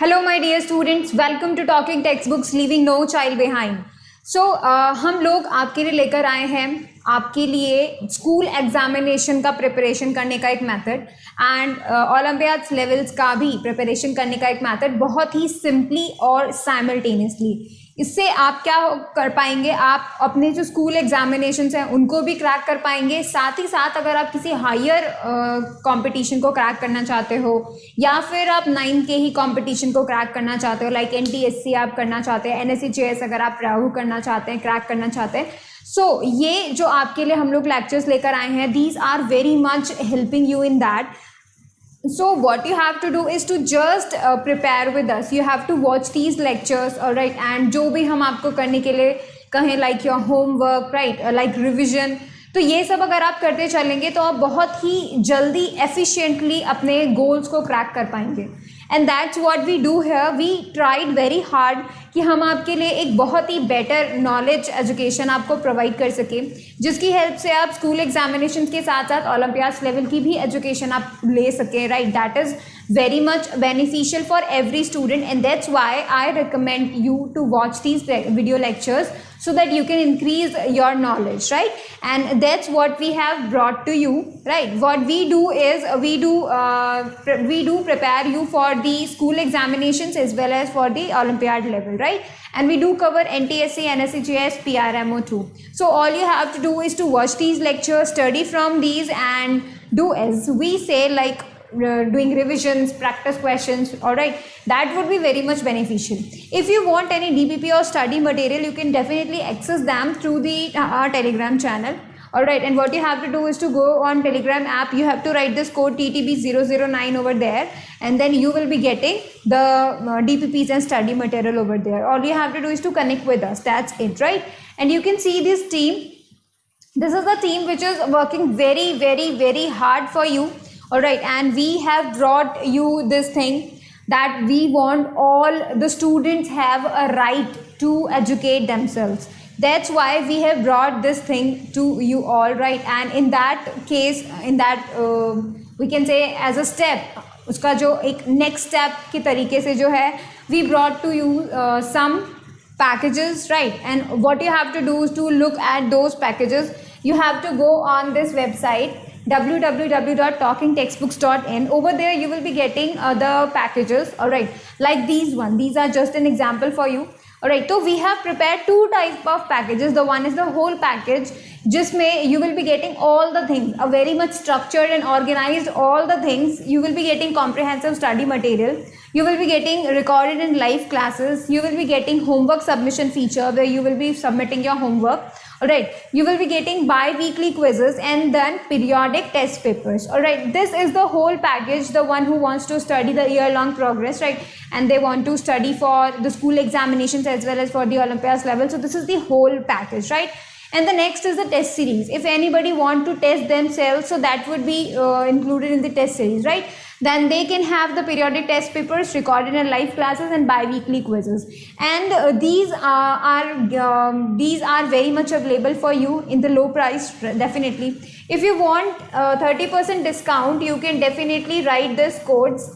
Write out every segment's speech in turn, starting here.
Hello my dear students, welcome to talking text books leaving no child behind. So हम लोग आपके लिए लेकर आए हैं आपके लिए स्कूल एग्जामिनेशन का प्रिपरेशन करने का एक मेथड एंड ओलंपियाड्स लेवल्स का भी प्रिपरेशन करने का एक मेथड, बहुत ही सिंपली और साइमल्टेनियसली। इससे आप क्या कर पाएंगे, आप अपने जो स्कूल एग्जामिनेशंस हैं उनको भी क्रैक कर पाएंगे। साथ ही साथ अगर आप किसी हायर कंपटीशन को क्रैक करना चाहते हो या फिर आप 9 के ही कंपटीशन को क्रैक करना चाहते हो, लाइक NTSC आप करना चाहते हैं, NSCJS अगर आप राहु करना चाहते हैं, क्रैक करना चाहते हैं, सो ये जो आपके लिए हम लोग लेक्चर्स लेकर आए हैं, these are very much helping you in that. So what you have to do is to just prepare with us. You have to watch these lectures, all right, and जो भी हम आपको करने के लिए कहें, like your homework, right, like revision, तो ये सब अगर आप करते चलेंगे तो आप बहुत ही जल्दी efficiently अपने goals को क्रैक कर पाएंगे. And that's what we do here. We tried very hard कि हम आपके लिए एक बहुत ही बेटर नॉलेज एजुकेशन आपको प्रोवाइड कर सकें, जिसकी हेल्प से आप स्कूल एग्जामिनेशन के साथ साथ ओलंपियाड्स लेवल की भी एजुकेशन आप ले सकें, right. That is very much beneficial for every student, and that's why I recommend you to watch these video lectures so that you can increase your knowledge, right. And that's what we have brought to you, right. What we do is we do prepare you for the school examinations as well as for the Olympiad level, right. And we do cover NTSC, NSCJS, PRMO too. So all you have to do is to watch these lectures, study from these, and do as we say, like doing revisions, practice questions, all right. That would be very much beneficial. If you want any DPP or study material, you can definitely access them through the our Telegram channel, all right. And what you have to do is to go on Telegram app. You have to write this code TTB009 over there, and then you will be getting the DPPs and study material over there. All you have to do is to connect with us. That's it, right. And you can see this team. This is the team which is working very, very, very hard for you. All right, and we have brought you this thing that we want all the students have a right to educate themselves. That's why we have brought this thing to you all, right. And in that case, in that we can say as a step, उसका जो एक next step की तरीके से जो है, we brought to you some packages, right. And what you have to do is to look at those packages. You have to go on this website www.talkingtextbooks.in. over there you will be getting the packages, all right, like these one. These are just an example for you, all right. So we have prepared two types of packages. The one is the whole package, जिसमें you will be getting all the things, a very much structured and organized all the things. You will be getting comprehensive study material, you will be getting recorded and live classes, you will be getting homework submission feature where you will be submitting your homework, all right. You will be getting bi-weekly quizzes and then periodic test papers, all right. This is the whole package. The one who wants to study the year-long progress, right, and they want to study for the school examinations as well as for the Olympiads level, so this is the whole package, right. And the next is the test series. If anybody want to test themselves, so that would be included in the test series, right. Then they can have the periodic test papers, recorded and live classes, and bi-weekly quizzes. And these are very much available for you in the low price, definitely. If you want 30% discount, you can definitely write this codes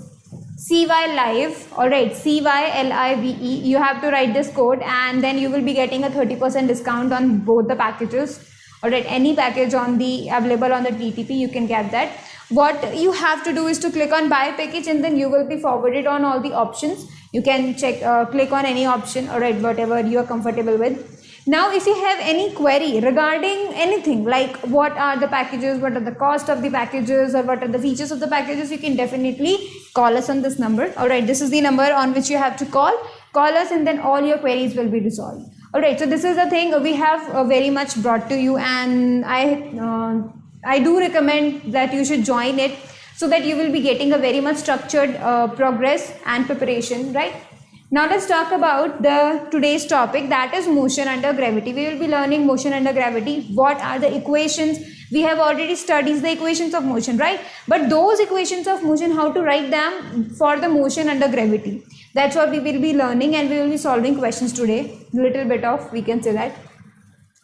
CY Live, all right, CYLIVE. You have to write this code, and then you will be getting a 30% discount on both the packages, all right. Any package on the available on the TTP, you can get that. What you have to do is to click on buy package, and then you will be forwarded on all the options. You can check, click on any option, all right, whatever you are comfortable with. Now if you have any query regarding anything, like what are the packages, what are the cost of the packages, or what are the features of the packages, you can definitely call us on this number, all right. This is the number on which you have to call us, and then all your queries will be resolved, all right. So this is the thing we have very much brought to you, and I do recommend that you should join it so that you will be getting a very much structured progress and preparation, right. Now let's talk about the today's topic, that is motion under gravity. We will be learning motion under gravity. What are the equations? We have already studied the equations of motion, right. But those equations of motion, how to write them for the motion under gravity, that's what we will be learning, and we will be solving questions today. Little bit of, we can say that.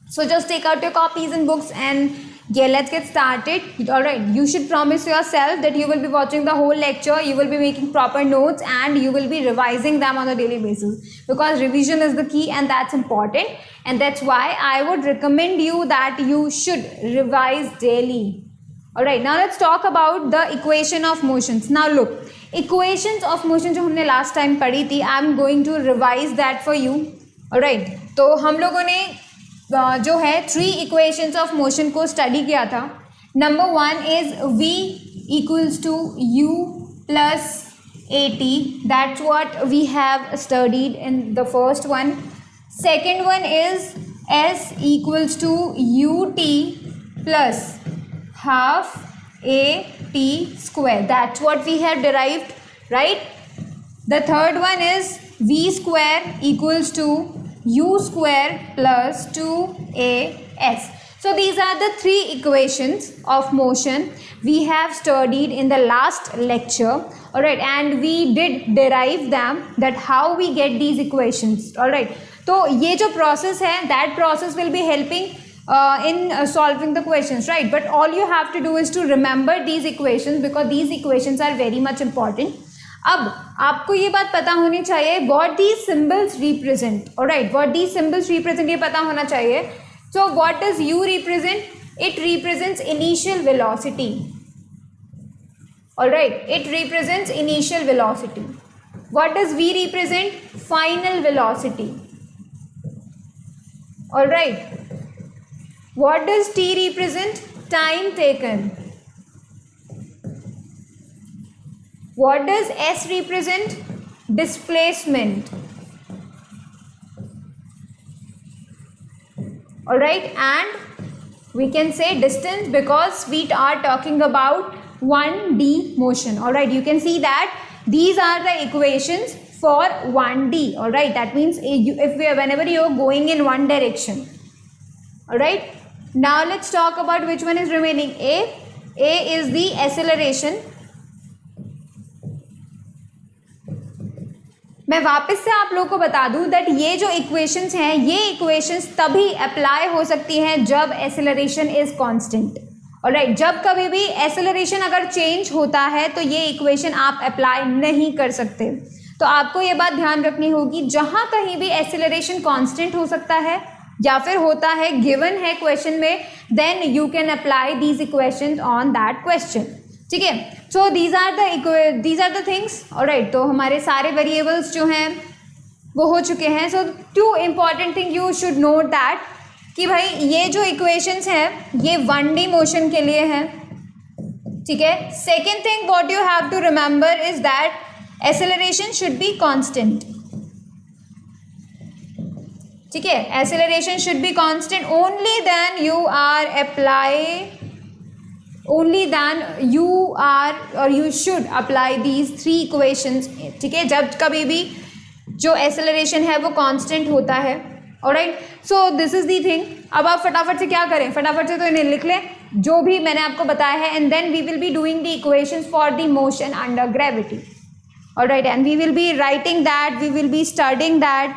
So just take out your copies and books and Yeah, let's get started. All right, you should promise yourself that you will be watching the whole lecture, you will be making proper notes, and you will be revising them on a daily basis, because revision is the key and that's important, and that's why I would recommend you that you should revise daily. All right, now let's talk about the equation of motions. Now look, equations of motion जो हमने last time पढ़ी थी, I am going to revise that for you. All right, तो हम लोगों ने जो है 3 इक्वेशंस ऑफ मोशन को स्टडी किया था. Number 1 is v equals to u plus at. That's what we have studied in the first one. Second one is s equals to ut plus half at square. That's what we have derived, right. The third one is v square equals to u square plus 2as. So these are the 3 equations of motion we have studied in the last lecture. All right, and we did derive them, that how we get these equations. All right, तो ये जो process है, that process will be helping in solving the questions, right? But all you have to do is to remember these equations, because these equations are very much important. अब आपको ये बात पता होनी चाहिए what these symbols represent. Alright, what these symbols represent ये पता होना चाहिए. So what does u represent? It represents initial velocity. Alright, it represents initial velocity. What does v represent? Final velocity. Alright, what does t represent? Time taken. What does s represent? Displacement. All right, and we can say distance, because we are talking about 1D motion. All right, you can see that these are the equations for 1D. All right, that means whenever you are going in one direction. All right, now let's talk about which one is remaining. A is the acceleration. मैं वापस से आप लोगों को बता दूं that ये जो इक्वेशंस हैं, ये इक्वेशंस तभी अप्लाई हो सकती हैं जब एक्सेलरेशन इज कांस्टेंट. ऑलराइट, जब कभी भी एक्सेलरेशन अगर चेंज होता है तो ये इक्वेशन आप अप्लाई नहीं कर सकते. तो आपको ये बात ध्यान रखनी होगी, जहां कहीं भी एक्सेलरेशन कांस्टेंट हो सकता है या फिर होता है, गिवन है क्वेश्चन में, then you can apply these equations on that question. ठीक है, so these are the things. Alright, तो हमारे सारे वेरिएबल्स जो हैं वो हो चुके हैं. सो 2 important thing you should note that कि भाई ये जो इक्वेशंस हैं ये 1D मोशन के लिए हैं. ठीक है, second thing what you have to remember is that acceleration should be constant. ठीक है, acceleration should be constant. Only then you should apply these 3 equations. ठीक है, जब कभी भी जो एक्सेलरेशन है वो कांस्टेंट होता है. Alright, so this is the thing. अब आप फटाफट से क्या करें, फटाफट से तो इन्हें लिख लें जो भी मैंने आपको बताया है, and then we will be doing the equations for the motion under gravity. Alright, and we will be writing that, we will be studying that.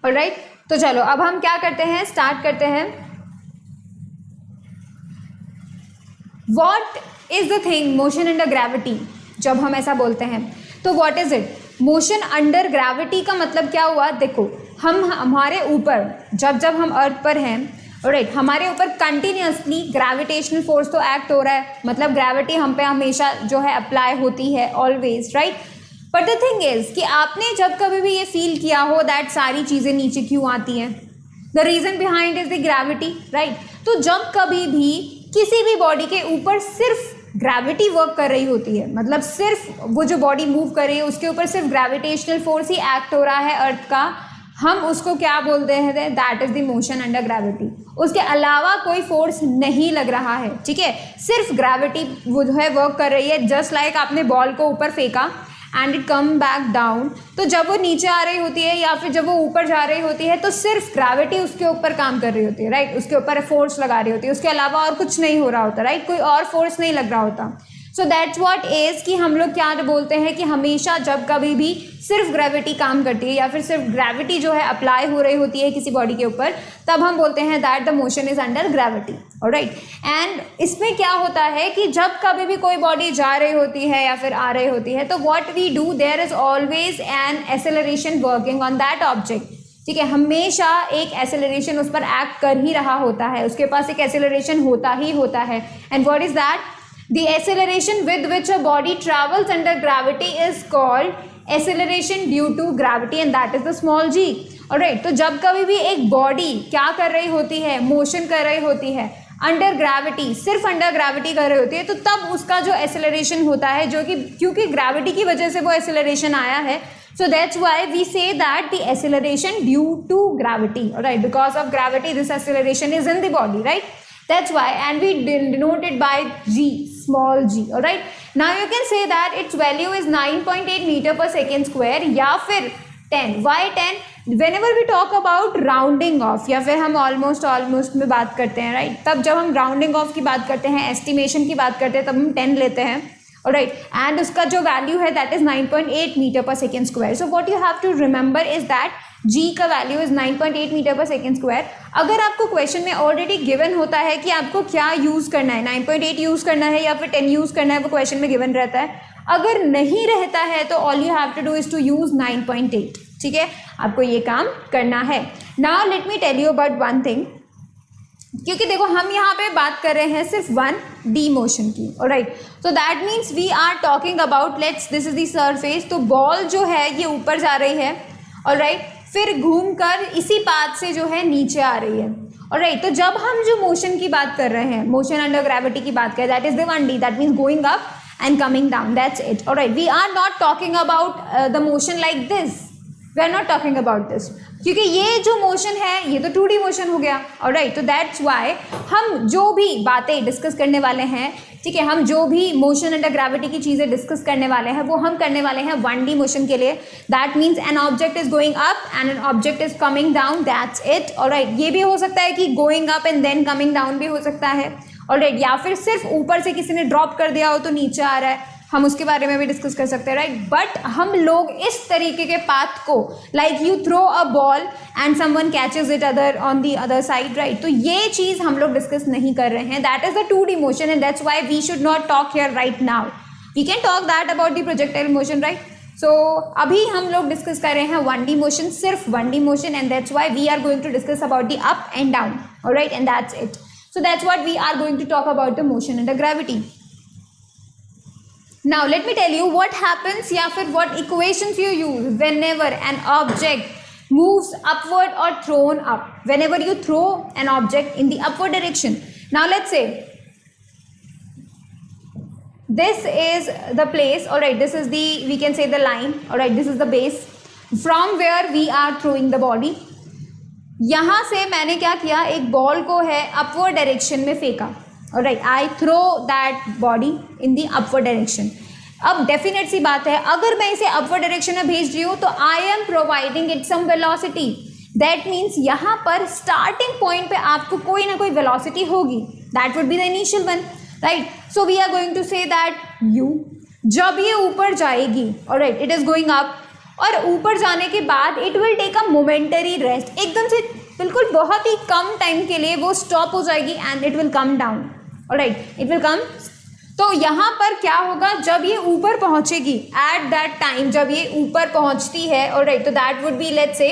Alright, तो चलो अब हम क्या करते हैं, स्टार्ट करते हैं. What is the thing motion under gravity. जब हम ऐसा बोलते हैं तो what is it, motion under gravity का मतलब क्या हुआ. देखो, हम हमारे ऊपर जब हम अर्थ पर हैं, ऑलराइट, हमारे ऊपर कंटिन्यूसली ग्रेविटेशनल फोर्स तो एक्ट हो रहा है, मतलब ग्रेविटी हम पे हमेशा जो है अप्लाई होती है always, right. But the thing is कि आपने जब कभी भी ये फील किया हो दैट सारी चीज़ें नीचे क्यों आती हैं, the reason behind is the gravity, right. तो जब कभी भी किसी भी बॉडी के ऊपर सिर्फ ग्रेविटी वर्क कर रही होती है, मतलब सिर्फ वो जो बॉडी मूव कर रही है उसके ऊपर सिर्फ ग्रेविटेशनल फोर्स ही एक्ट हो रहा है अर्थ का, हम उसको क्या बोलते हैं, that is the motion under gravity. उसके अलावा कोई फोर्स नहीं लग रहा है. ठीक है, सिर्फ ग्रेविटी वो जो है वर्क कर रही है. जस्ट लाइक आपने बॉल को ऊपर फेंका and it come back down, तो जब वो नीचे आ रही होती है या फिर जब वो ऊपर जा रही होती है तो सिर्फ ग्रेविटी उसके ऊपर काम कर रही होती है, राइट, उसके ऊपर फोर्स लगा रही होती है, उसके अलावा और कुछ नहीं हो रहा होता, राइट, कोई और फोर्स नहीं लग रहा होता। सो दैट्स व्हाट इज कि हम लोग क्या बोलते हैं कि हमेशा जब कभी भी सिर्फ ग्रेविटी काम करती है या फिर सिर्फ ग्रेविटी जो है अप्लाई हो रही होती है किसी बॉडी के ऊपर, तब हम बोलते हैं that the motion is under gravity, alright. And इसमें क्या होता है कि जब कभी भी कोई बॉडी जा रही होती है या फिर आ रही होती है तो what we do, there is always an acceleration working on that object, ठीक है, हमेशा एक एक्सेलरेशन उस पर एक्ट कर ही रहा होता है, उसके पास एक एक्सेलरेशन होता ही होता है। And what is that? The acceleration with which a body travels under gravity is called acceleration due to gravity and that is the small g, alright। तो जब कभी भी एक बॉडी क्या कर रही होती है, मोशन कर रही होती है अंडर ग्रेविटी, सिर्फ अंडर ग्रेविटी कर रही होती है, तो तब उसका जो एक्सेलरेशन होता है, जो कि क्योंकि ग्रेविटी की वजह से वो एक्सेलरेशन आया है, so that's why we say that the acceleration due to gravity, alright, because of gravity this acceleration is in the body, right? That's why, and we denote it by g, small g, alright। Now you can say that its value is 9.8 meter per second square या फिर 10। Why 10? Whenever we talk about rounding off या फिर हम almost में बात करते हैं, right, तब जब हम rounding off की बात करते हैं, estimation की बात करते हैं, तब हम 10 लेते हैं, alright, and उसका जो value है that is 9.8 meter per second square। So what you have to remember is that g का value is 9.8 metre per second square. अगर आपको क्वेश्चन में ऑलरेडी गिवन होता है कि आपको क्या यूज करना है, 9.8 यूज करना है या फिर 10 यूज करना है, वो क्वेश्चन में गिवन रहता है। अगर नहीं रहता है तो all you have to do is to use 9.8, ठीक है, आपको ये काम करना है। Now let me tell you about one thing, क्योंकि देखो हम यहाँ पे बात कर रहे हैं सिर्फ 1D मोशन की, alright, so that means we are talking about, let's this is the surface, तो बॉल जो है ये ऊपर जा रही है, ऑलराइट, फिर घूमकर इसी पाथ से जो है नीचे आ रही है, ऑलराइट। तो जब हम जो मोशन की बात कर रहे हैं, मोशन अंडर ग्रेविटी की बात करें, that is the 1D, that means going up and coming down, that's it, alright. We are not talking about the motion like this, we are not talking about this, क्योंकि ये जो motion है ये तो 2D motion हो गया, alright. तो that's why हम जो भी बातें डिस्कस करने वाले हैं, ठीक है, हम जो भी मोशन अंडर ग्रेविटी की चीज़ें डिस्कस करने वाले हैं वो हम करने वाले हैं 1D मोशन के लिए। That means an object is going up and an object is coming down, that's it, alright. ये भी हो सकता है कि going up and then coming down भी हो सकता है, ऑलराइट, या फिर सिर्फ ऊपर से किसी ने ड्रॉप कर दिया हो तो नीचे आ रहा है, हम उसके बारे में भी डिस्कस कर सकते हैं, राइट। बट हम लोग इस तरीके के पाथ को, like you throw a ball and someone catches it other on the other side, right, तो ये चीज़ हम लोग डिस्कस नहीं कर रहे हैं, that is the 2D motion and that's why we should not talk here right now, we can talk that about the projectile motion, right. So अभी हम लोग डिस्कस कर रहे हैं 1D मोशन, सिर्फ 1D motion, and that's why we are going to discuss about the up and down, alright, and that's it. So that's what we are going to talk about the motion under gravity. Now let me tell you what happens या फिर what equations you use whenever an object moves upward or thrown up, whenever you throw an object in the upward direction. Now let's say this is the place, alright, this is the, we can say the line, alright, this is the base from where we are throwing the body। यहाँ से मैंने क्या किया, एक ball को है upward direction में फेंका, alright, I throw that body in the upward direction. अब डेफिनेट सी बात है, अगर मैं इसे अपवर्ड डायरेक्शन में भेज रही हूँ तो I am providing it some velocity, that means यहाँ पर स्टार्टिंग पॉइंट पे आपको कोई ना कोई वेलोसिटी होगी, that would be the initial one, right. So we are going to say that you, जब ये ऊपर जाएगी, alright, it is going up, और ऊपर जाने के बाद it will take a momentary rest, एकदम से बिल्कुल बहुत ही कम टाइम के लिए वो स्टॉप हो जाएगी and it will come down, alright, it will come. तो यहाँ पर क्या होगा, जब ये ऊपर पहुँचेगी, एट दैट टाइम जब ये ऊपर पहुँचती है, ऑलराइट, तो that would B, let's say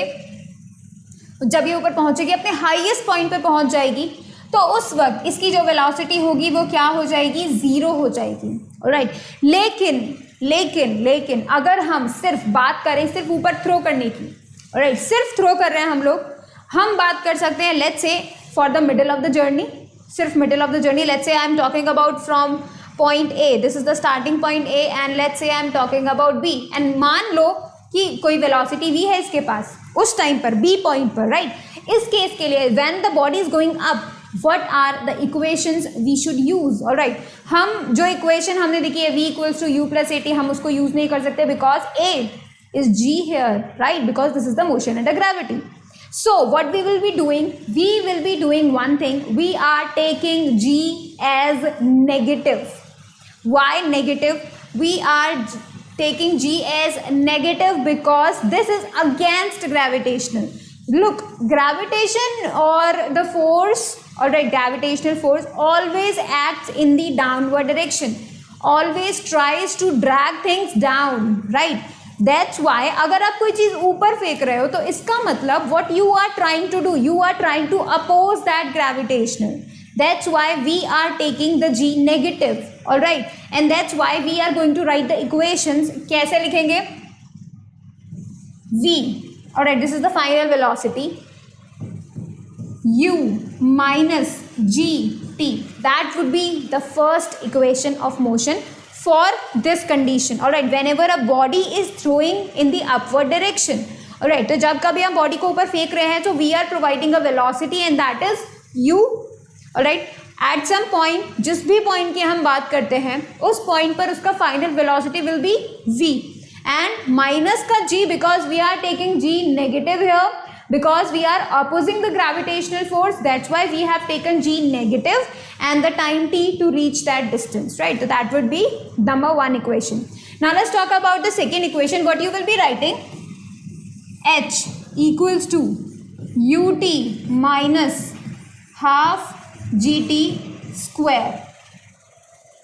जब ये ऊपर पहुँचेगी, अपने हाईएस्ट पॉइंट पे पहुँच जाएगी, तो उस वक्त इसकी जो वेलोसिटी होगी वो क्या हो जाएगी, 0 हो जाएगी, ऑलराइट। लेकिन अगर हम सिर्फ बात करें सिर्फ ऊपर थ्रो करने की, ऑलराइट, सिर्फ थ्रो कर रहे हैं हम बात कर सकते हैं, let's say for the middle of the journey, सिर्फ middle of the journey, let's say I am talking about from point A, this is the starting point A, and let's say I am talking about B, and मान लो कि कोई velocity v है इसके पास उस time पर B point पर, right. इस केस के लिए when the body is going up, what are the equations we should use. all right, हम जो इक्वेशन हमने देखी है v equals to u plus at, हम उसको यूज नहीं कर सकते because a is g here, right, because this is the motion under gravity. So what we will be doing, we will be doing one thing, we are taking g as negative. Why negative? We are taking g as negative because this is against gravitational. Look, gravitation or the force, all right, gravitational force always acts in the downward direction, always tries to drag things down, right? That's why अगर आप कोई चीज ऊपर फेंक रहे हो तो इसका मतलब what you are trying to do, you are trying to oppose that gravitational. That's why we are taking the g negative, all right, and that's why we are going to write the equations. कैसे लिखेंगे? v, all right, this is the final velocity, u minus gt, that would be the first equation of motion for this condition. all right, whenever a body is throwing in the upward direction, all right, तो जब कभी हम body को ऊपर फेंक रहे हैं तो we are providing a velocity and that is u. all right, at some point, जिस भी पॉइंट की हम बात करते हैं उस पॉइंट पर उसका final velocity will be v and minus का g because we are taking g negative here because we are opposing the gravitational force. That's why we have taken g negative and the time t to reach that distance, right? So that would be number one equation. Now let's talk about the second equation. What you will be writing, h equals to ut minus half gt square.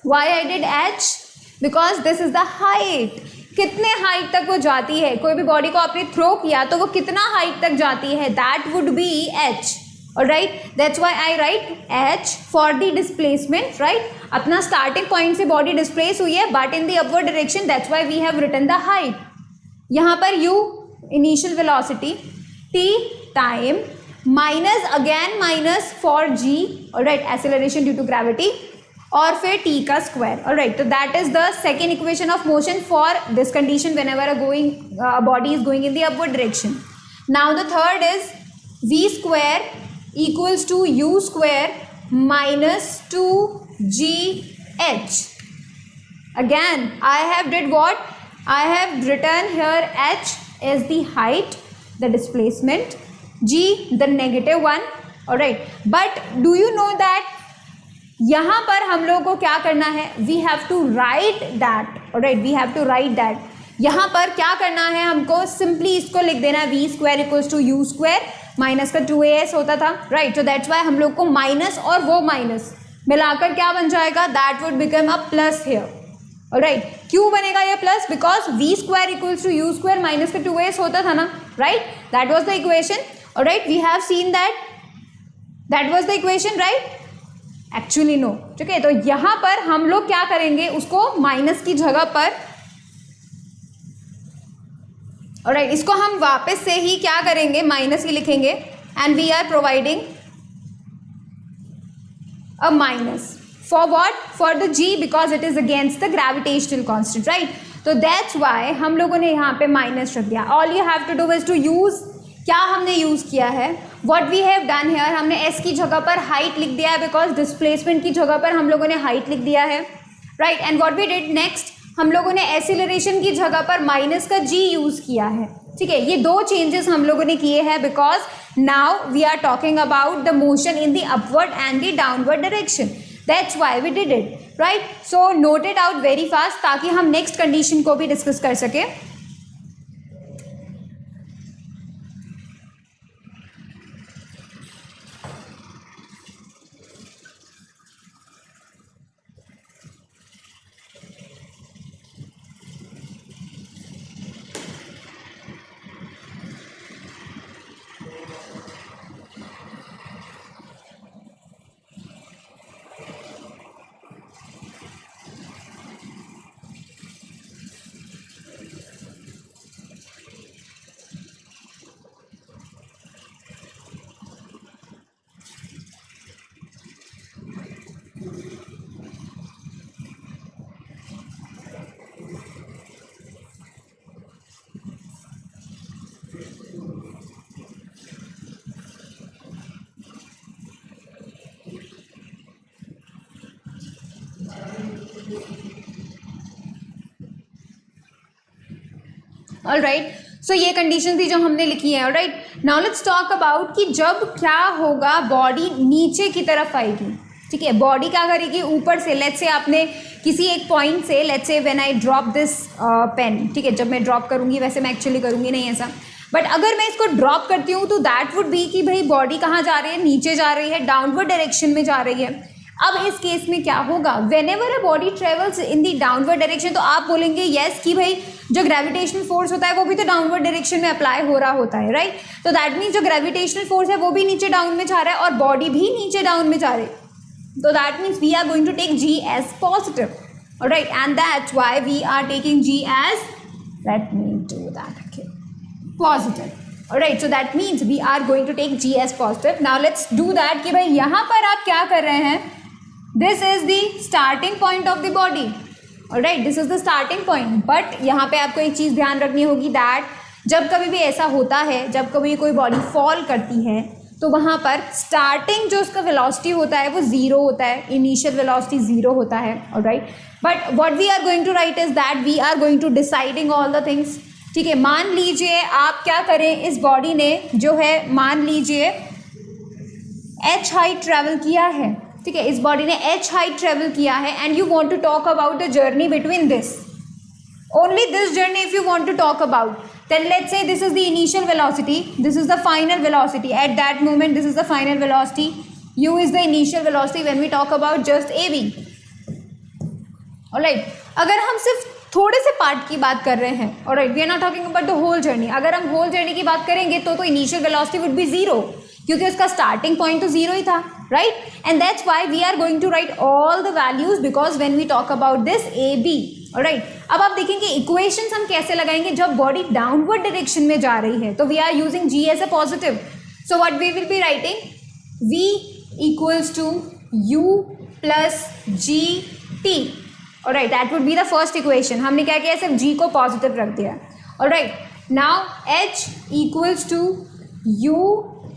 Why I did h? Because this is the height. कितने height तक वो जाती है, कोई भी body को आपने throw किया तो वो कितना हाइट तक जाती है, that would B h. all right, that's why I write h for the displacement, right? अपना स्टार्टिंग पॉइंट से बॉडी डिस्प्लेस हुई है but in the upward direction, that's why we have written the height. यहाँ पर u initial velocity, t time, minus again minus for g, all right, acceleration due to gravity, और फिर t का square. all right, तो that is the second equation of motion for this condition whenever a body is going in the upward direction. Now the third is v square equals to u square minus 2gh. Again I have did what? I have written here h as the height, the displacement, g the negative one. all right, but do you know that यहाँ पर हम लोगों को क्या करना है, we have to write that. Alright, we have to write that. यहाँ पर क्या करना है, हमको सिंपली इसको लिख देना है V square equals to you square, minus का 2as होता था, राइट. तो दैट्स वाई हम लोग को माइनस और वो माइनस मिलाकर क्या बन जाएगा, that would become a plus here. Alright, क्यों बनेगा ये plus? Because v square equals to you square minus का 2as होता था ना, right. That was the equation. Alright, we have seen that was the equation, right. Actually no. ठीक है, तो यहां पर हम लोग क्या करेंगे, उसको माइनस की जगह पर, ऑलराइट, इसको हम वापस से ही क्या करेंगे, माइनस ही लिखेंगे and we are providing a minus for what, for the g because it is against the gravitational constant, right. तो दैट्स व्हाई हम लोगों ने यहाँ पे माइनस रख दिया. All you have to do is to use, क्या हमने यूज किया है, what we have done here, हमने s की जगह पर हाइट लिख दिया है बिकॉज डिस्प्लेसमेंट की जगह पर हम लोगों ने हाइट लिख दिया है, right. And what we did next, हम लोगों ने एक्सीलरेशन की जगह पर माइनस का g यूज किया है. ठीक है, ये दो चेंजेस हम लोगों ने किए हैं because now we are talking about the motion in the upward and the downward direction. That's why we did it, right. So note it out very fast ताकि हम नेक्स्ट कंडीशन को भी डिस्कस कर सके. ऑलराइट, सो ये condition थी जो हमने लिखी है. Alright, now let's talk about कि जब क्या होगा, बॉडी नीचे की तरफ आएगी. ठीक है, बॉडी क्या करेगी, ऊपर से. लेट्स से आपने किसी एक पॉइंट से, let's say when I drop this pen, ठीक है, जब मैं ड्रॉप करूंगी, वैसे मैं एक्चुअली करूंगी नहीं ऐसा, बट अगर मैं इसको ड्रॉप करती हूँ तो दैट वुड बी कि भाई बॉडी कहाँ जा रही है, नीचे जा रही है, डाउनवर्ड डायरेक्शन में जा रही है. अब इस केस में क्या होगा, when ever a body travels in the downward direction, तो आप बोलेंगे यस कि भाई जो ग्रेविटेशनल फोर्स होता है वो भी तो डाउनवर्ड डायरेक्शन में अप्लाई हो रहा होता है, राइट. तो दैट मीन्स जो ग्रेविटेशनल फोर्स है वो भी नीचे डाउन में जा रहा है और बॉडी भी नीचे डाउन में जा रही है. So that means we are going to take G as positive, all right, and that's why we are taking G as, let me do that again, positive. All right, so that means we are going to take G as positive. Now let's do that कि भाई यहाँ पर आप क्या कर रहे हैं, this is the starting point of the body, all right, this is the starting point. But यहाँ पे आपको एक चीज़ ध्यान रखनी होगी that जब कभी भी ऐसा होता है, जब कभी कोई बॉडी फॉल करती है तो वहाँ पर स्टार्टिंग जो उसका वेलोसिटी होता है वो ज़ीरो होता है, इनिशियल वेलोसिटी ज़ीरो होता है. Alright, but what we are going to write is that we are going to deciding all the things. ठीक है, मान लीजिए आप क्या करें, इस बॉडी ने जो है मान लीजिए h हाइट ट्रैवल किया है. ठीक है, इस बॉडी ने h हाइट ट्रैवल किया है and you want to talk about the journey between this, only this journey if you want to talk about, then let's say this is the initial velocity, this is the final velocity, at that moment this is the final velocity, u is the initial velocity when we talk about just AB. alright, अगर हम सिर्फ थोड़े से part की बात कर रहे हैं, alright, we are not talking about the whole journey. अगर हम whole journey की बात करेंगे तो initial velocity would be zero, क्योंकि उसका स्टार्टिंग पॉइंट तो जीरो ही था, right. And that's why we are going to write all the values because when we talk about this a b. Alright, अब आप देखेंगे इक्वेशंस हम कैसे लगाएंगे जब बॉडी डाउनवर्ड डायरेक्शन में जा रही है, तो we are using g as a positive. So what we will be writing, v equals to u plus g t. Alright, that would be the first equation. हमने क्या किया, सिर्फ g को पॉजिटिव रख दिया. Alright, now h equals to u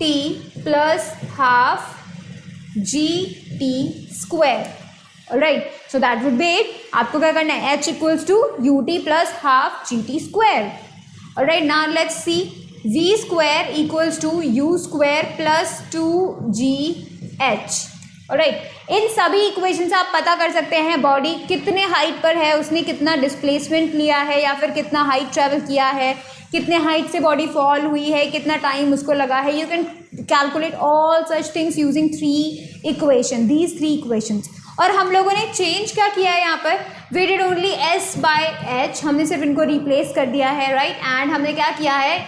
t plus half g t square. Alright, so that would be it. आपको क्या करना है, h equals to u t plus half g t square. Alright, now let's see, v square equals to you square plus two G H. Alright, इन सभी equation से आप पता कर सकते हैं बॉडी कितने हाइट पर है, उसने कितना डिस्प्लेसमेंट लिया है या फिर कितना हाइट ट्रैवल किया है, कितने हाइट से बॉडी फॉल हुई है, कितना टाइम उसको लगा है. You can calculate all such things using three equation, these three equations. और हम लोगों ने चेंज क्या किया है यहाँ पर, we did only s by h, हमने सिर्फ इनको रिप्लेस कर दिया है, राइट. एंड हमने क्या किया है,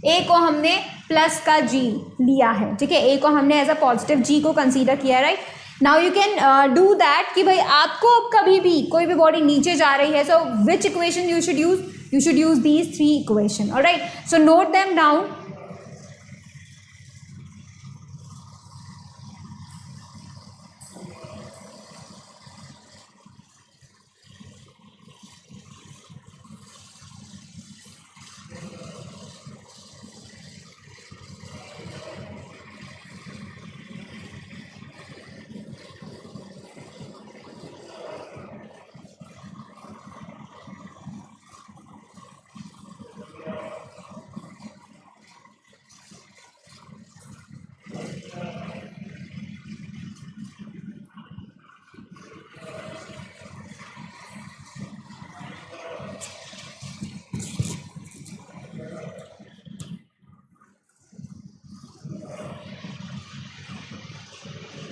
a को हमने प्लस का g लिया है. ठीक है, a को हमने एज अ पॉजिटिव g को कंसीडर किया है, right. Now you can do that कि भाई आपको अब कभी भी कोई भी बॉडी नीचे जा रही है, so which equation you should use, you should use these three equation. All right, so note them down.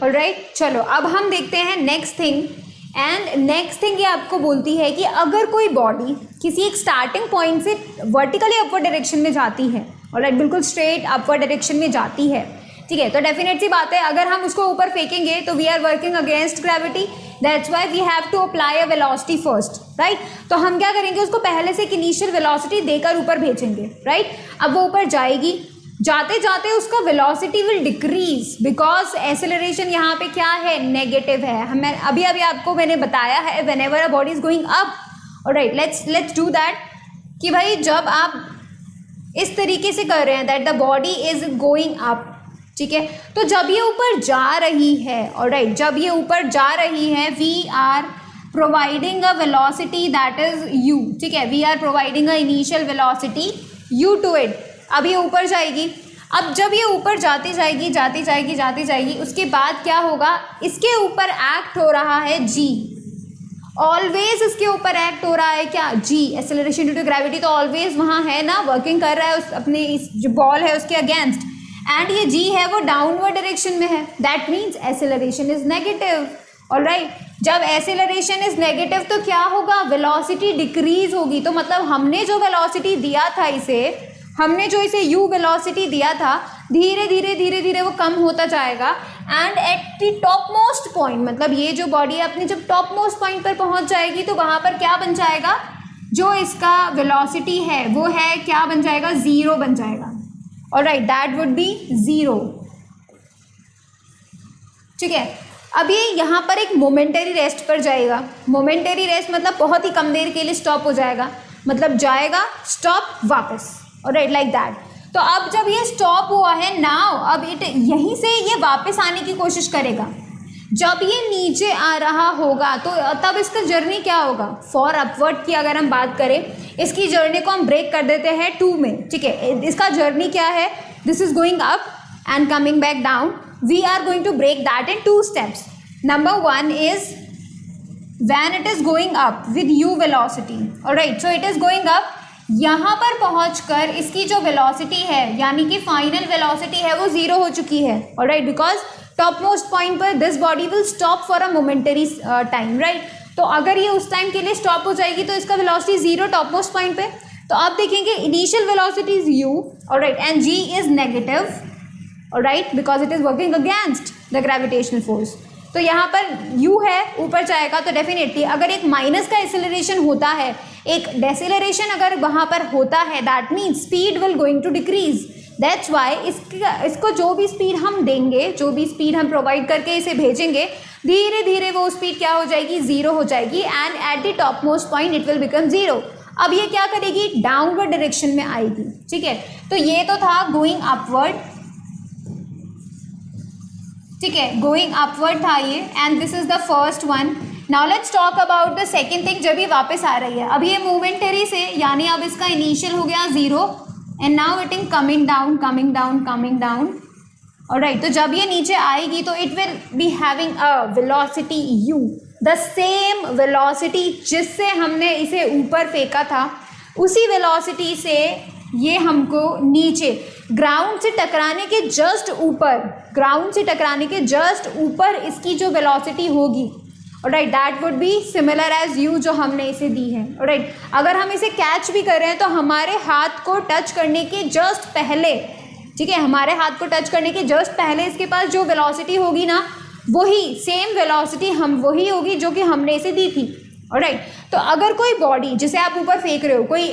Alright, चलो अब हम देखते हैं next thing. And next thing ये आपको बोलती है कि अगर कोई बॉडी किसी एक स्टार्टिंग पॉइंट से वर्टिकली अपवर्ड डायरेक्शन में जाती है, ऑलराइट, बिल्कुल स्ट्रेट अपवर्ड डायरेक्शन में जाती है, ठीक है, तो डेफिनेट सी बात है अगर हम उसको ऊपर फेंकेंगे तो we are working against gravity. That's why we have to apply a velocity first, right. तो हम क्या करेंगे, उसको पहले से एक इनिशियल वेलोसिटी देकर ऊपर भेजेंगे, राइट. अब वो ऊपर जाएगी, जाते जाते उसका velocity will decrease because acceleration यहाँ पे क्या है, नेगेटिव है. हमें अभी अभी आपको मैंने बताया है whenever a body is going up, alright, let's do that कि भाई जब आप इस तरीके से कर रहे हैं that the body is going up, ठीक है, तो जब ये ऊपर जा रही है, ऑलराइट, जब ये ऊपर जा रही है we are providing a velocity that is u, ठीक है, we are providing a initial velocity u to it. अब ये ऊपर जाएगी, अब जब ये ऊपर जाती जाएगी जाती जाएगी जाती जाएगी, उसके बाद क्या होगा, इसके ऊपर एक्ट हो रहा है g, ऑलवेज इसके ऊपर एक्ट हो रहा है क्या, g, acceleration due to gravity तो ऑलवेज वहाँ है ना, वर्किंग कर रहा है उस अपने इस जो बॉल है उसके अगेंस्ट, एंड ये g है वो डाउनवर्ड डायरेक्शन में है, that means acceleration is negative. Alright, जब एक्सेलरेशन इज नेगेटिव तो क्या होगा, वेलोसिटी डिक्रीज होगी। तो मतलब हमने जो वेलोसिटी दिया था इसे, हमने जो इसे u वेलोसिटी दिया था, धीरे धीरे धीरे धीरे वो कम होता जाएगा, and at the top most point, मतलब ये जो बॉडी है अपनी जब टॉप मोस्ट पॉइंट पर पहुंच जाएगी तो वहां पर क्या बन जाएगा, जो इसका वेलोसिटी है वो है क्या बन जाएगा, जीरो बन जाएगा। Alright, that would be zero. ठीक है, अब ये यहाँ पर एक मोमेंटरी रेस्ट पर जाएगा। मोमेंटरी रेस्ट मतलब बहुत ही कम देर के लिए स्टॉप हो जाएगा, मतलब जाएगा स्टॉप वापस। Alright, like that. तो अब जब ये स्टॉप हुआ है नाउ, अब इट यहीं से ये वापस आने की कोशिश करेगा। जब ये नीचे आ रहा होगा तो तब इसका जर्नी क्या होगा, फॉर अपवर्ड की अगर हम बात करें, इसकी जर्नी को हम ब्रेक कर देते हैं 2 में। ठीक है, इसका जर्नी क्या है, this is going up and coming back down. We are going to break that in 2 steps. Number 1 is when it is going up with u velocity. Alright, so it is going up. यहाँ पर पहुँचकर इसकी जो velocity है, यानी कि final velocity है, वो जीरो हो चुकी है। Alright, because top most point पर this body will stop for a momentary time, right. तो अगर ये उस टाइम के लिए स्टॉप हो जाएगी तो इसका velocity zero top most point पे। तो आप देखेंगे initial velocity is u, alright, and g is negative, alright, because it is working against the gravitational force. तो यहाँ पर u है, ऊपर जाएगा तो डेफिनेटली अगर एक माइनस का एक्सेलरेशन होता है, एक डेसेलरेशन अगर वहाँ पर होता है, that means speed will going to decrease. That's why इसको जो भी स्पीड हम देंगे, जो भी स्पीड हम प्रोवाइड करके इसे भेजेंगे, धीरे धीरे वो स्पीड क्या हो जाएगी, जीरो हो जाएगी, and at the top most point it will become zero. अब ये क्या करेगी, डाउनवर्ड डायरेक्शन में आएगी। ठीक है, तो ये तो था गोइंग अपवर्ड। ठीक है, गोइंग अपवर्ड था ये, and this is the first one. Now let's talk about the second thing, जब ये वापस आ रही है। अब ये मोमेंटरी से, यानी अब इसका इनिशियल हो गया zero, and now it is coming down coming down coming down. Alright, तो जब ये नीचे आएगी तो it will be having a velocity u, the same velocity जिससे हमने इसे ऊपर फेंका था, उसी वेलोसिटी से ये हमको नीचे ग्राउंड से टकराने के जस्ट ऊपर, ग्राउंड से टकराने के जस्ट ऊपर इसकी जो वेलोसिटी होगी, alright, that would be similar as u जो हमने इसे दी है। ऑलराइट, अगर हम इसे कैच भी कर रहे हैं तो हमारे हाथ को टच करने के जस्ट पहले, ठीक है, हमारे हाथ को टच करने के जस्ट पहले इसके पास जो वेलोसिटी होगी ना, वही सेम वेलोसिटी हम वही होगी जो कि हमने इसे दी थी। ऑलराइट, तो अगर कोई बॉडी जिसे आप ऊपर फेंक रहे हो, कोई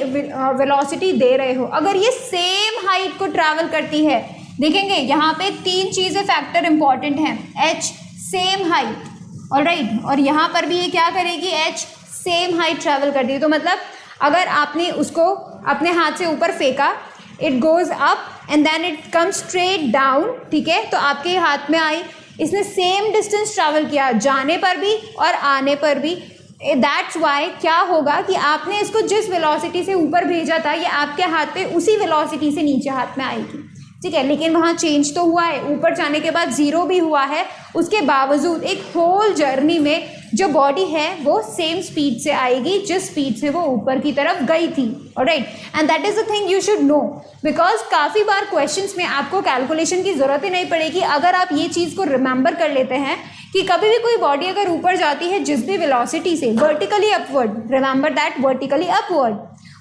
वेलोसिटी दे रहे हो, अगर ये सेम हाइट को ट्रैवल करती है, देखेंगे यहाँ पे 3 चीज़ें फैक्टर इंपॉर्टेंट हैं, h सेम हाइट, ऑलराइट, और यहाँ पर भी ये क्या करेगी, h सेम हाइट ट्रैवल करती है। तो मतलब अगर आपने उसको अपने हाथ से ऊपर फेंका, it goes up and then it comes straight down, ठीक है, तो आपके हाथ में आई, इसने सेम डिस्टेंस ट्रैवल किया जाने पर भी और आने पर भी। दैट्स वाई क्या होगा कि आपने इसको जिस वेलोसिटी से ऊपर भेजा था, ये आपके हाथ पे उसी वेलोसिटी से नीचे हाथ में आएगी। ठीक है, लेकिन वहाँ चेंज तो हुआ है, ऊपर जाने के बाद जीरो भी हुआ है, उसके बावजूद एक होल जर्नी में जो बॉडी है वो सेम स्पीड से आएगी जिस स्पीड से वो ऊपर की तरफ गई थी। Alright, and that is the thing you should no, because काफ़ी बार क्वेश्चंस में आपको कैलकुलेशन की ज़रूरत ही नहीं पड़ेगी अगर आप ये चीज़ को रिमेंबर कर लेते हैं कि कभी भी कोई बॉडी अगर ऊपर जाती है जिस भी वेलोसिटी से, vertically upward, remember that, vertically upward.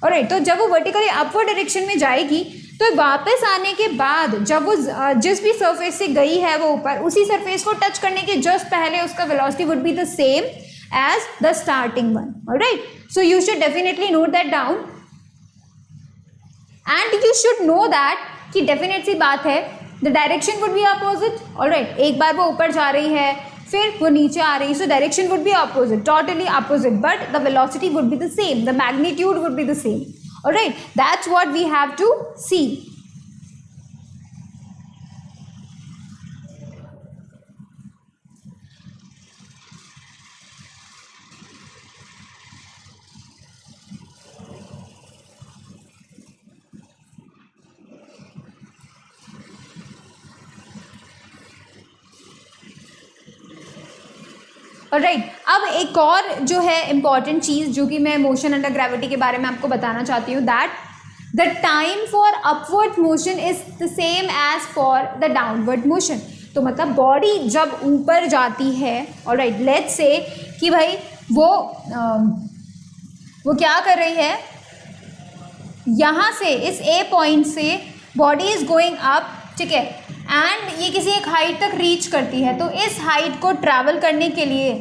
Alright, तो जब वो वर्टिकली अपवर्ड डायरेक्शन में जाएगी तो वापस आने के बाद जब वो जिस भी सरफेस से गई है वो ऊपर, उसी सरफेस को टच करने के जस्ट पहले उसका velocity would be the same as the starting one. Alright, so you should definitely note that down, and you should know that कि डेफिनेट सी बात है, the direction would be opposite. Alright, एक बार वो ऊपर जा रही है, फिर वो नीचे आ रही है, so direction would be opposite, totally opposite, but the velocity would be the same, the magnitude would be the same. Alright, that's what we have to see. Alright, अब एक और जो है इम्पॉर्टेंट चीज़ जो कि मैं मोशन अंडर ग्रेविटी के बारे में आपको बताना चाहती हूँ, that the time for upward motion is the same as for the downward motion. तो मतलब बॉडी जब ऊपर जाती है, ऑलराइट, लेट्स से कि भाई वो क्या कर रही है, यहाँ से इस ए पॉइंट से बॉडी इज गोइंग अप, ठीक है, एंड ये किसी एक हाइट तक रीच करती है। तो इस हाइट को ट्रैवल करने के लिए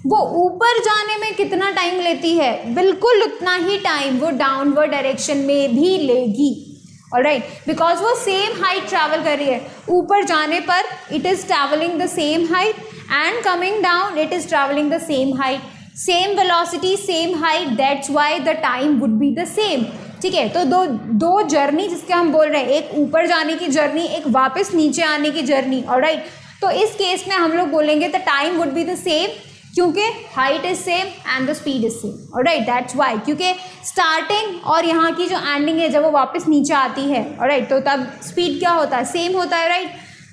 वो ऊपर जाने में कितना टाइम लेती है, बिल्कुल उतना ही टाइम वो डाउनवर्ड डायरेक्शन में भी लेगी, ऑलराइट, बिकॉज वो सेम हाइट ट्रैवल कर रही है। ऊपर जाने पर it is travelling the same height and coming down it is travelling the same height, same velocity same height, that's why the time would be the same, ठीक है। तो दो जर्नी जिसके हम बोल रहे हैं, एक ऊपर जाने की जर्नी, एक वापस नीचे आने की जर्नी, ऑलराइट। तो इस केस में हम लोग बोलेंगे the time would be the same, क्योंकि height is same and the speed is same, alright, that's why, क्योंकि स्टार्टिंग और यहाँ की जो एंडिंग है जब वो वापस नीचे आती है, ऑलराइट, तो तब स्पीड क्या होता है, सेम होता है, right.